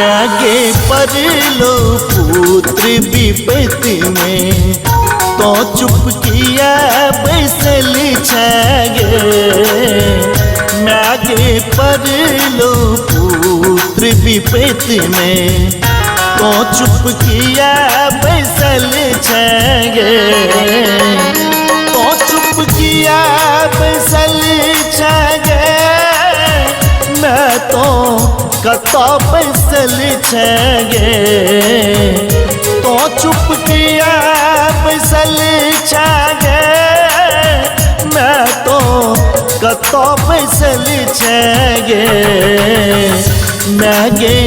मैगे परलो पुत्र विपत्ति में तो चुप किया बैसल छगे। मैगे परलो पुत्र विपत्ति में तो चुप किया बैसल छगे। तो चुप किया बैसल छगे। मैं तो कतो बैसल छगे। तो चुप किया बैसल छगे। मैं तो कतो बैसल छगे। मैगे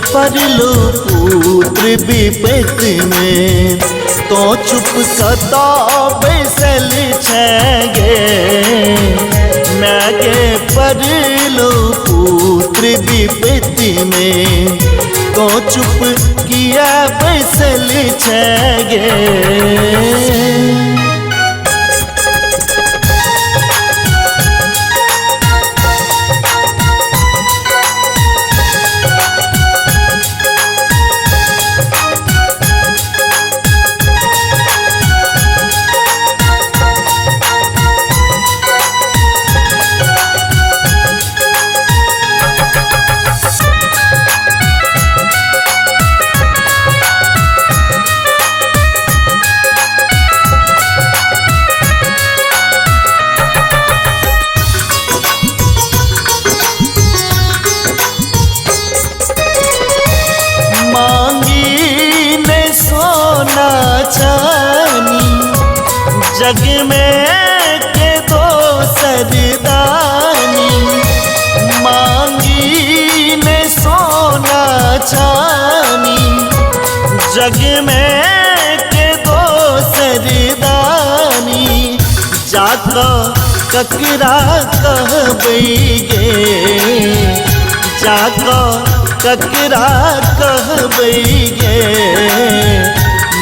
परलो पुत्र विपत्ति में तो चुप कतो बैसल छगे। मैगे परलो पुत्र विपत्ति में तो चुप किया बैसल छगे। जग में के दो सरदानी मांगी ने सोना चानी। जग में के दो सरदानी जाको ककरा कहबैगे। जाको ककरा कहबैगे।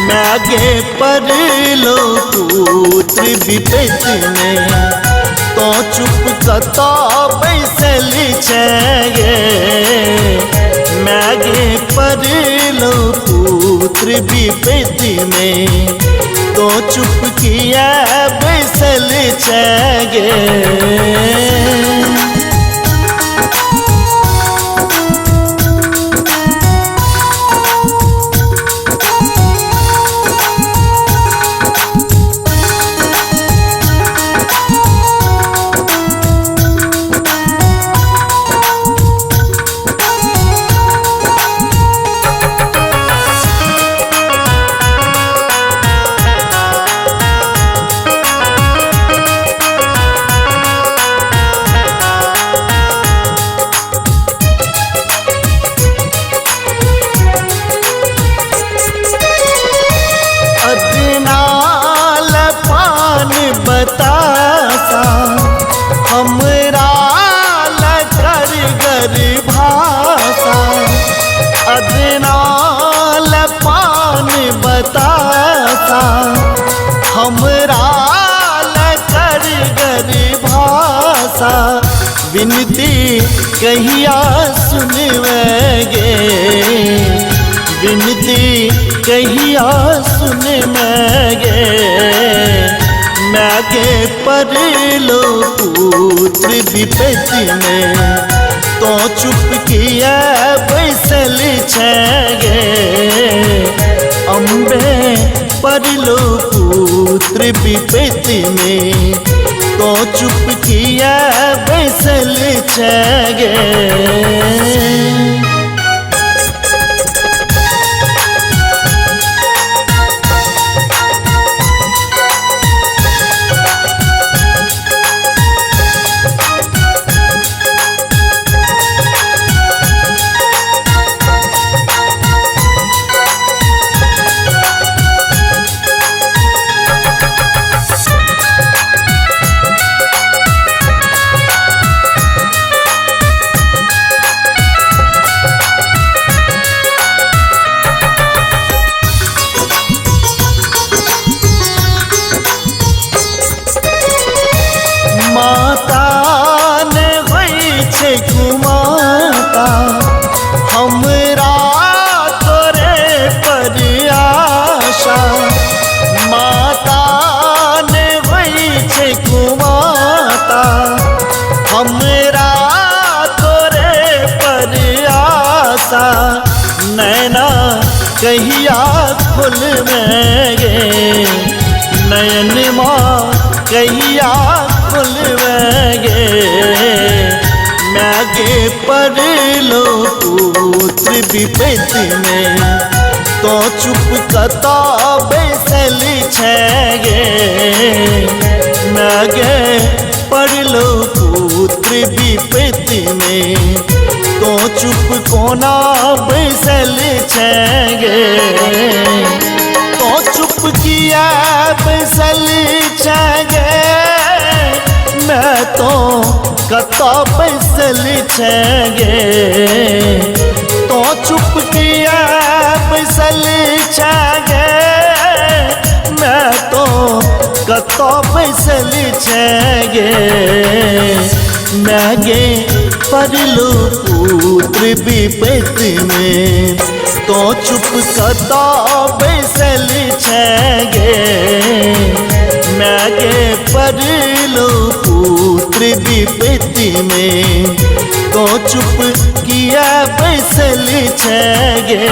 मैगे परलो पुत्र विपत्ति में तो चुप कतो बैसल छगे। मैगे परलो पुत्र विपत्ति में तो चुप किया बैसल छगे। बतासा हमरा लकर गर भाषा। अदनाल पान बतासा हमरा लकर गर भाषा। विनती कहिया सुनवेगे। विनती कहिया सुनवेगे। मैगे परलो पुत्र विपत्ति में तो चुप किया बैसल छगे। अम्बे परलो पुत्र विपत्ति में तो चुप किया बैसल छगे। के कुमाता हमरा तोरे पर आशा नैना कहिया खुलवेंगे नयन माँ कहिया खुलवेंगे मैगे पर लो पुत्र विपत में तो चुप कता बैसल छेगे मैगे पर लो पुत्र विपत में तो चुप कोना बैसल छेगे तो चुप किया बैसल छेगे मैं तो कता बैसल छेगे तो चुप किया बैसल छेगे मैं तो कता बैसल छेगे मैगे पर लो पुत्र विपत में तो चुप कता बैसल छेगे मैगे पर लो पुत्र विपत में तो चुप किया बैसल छेगे।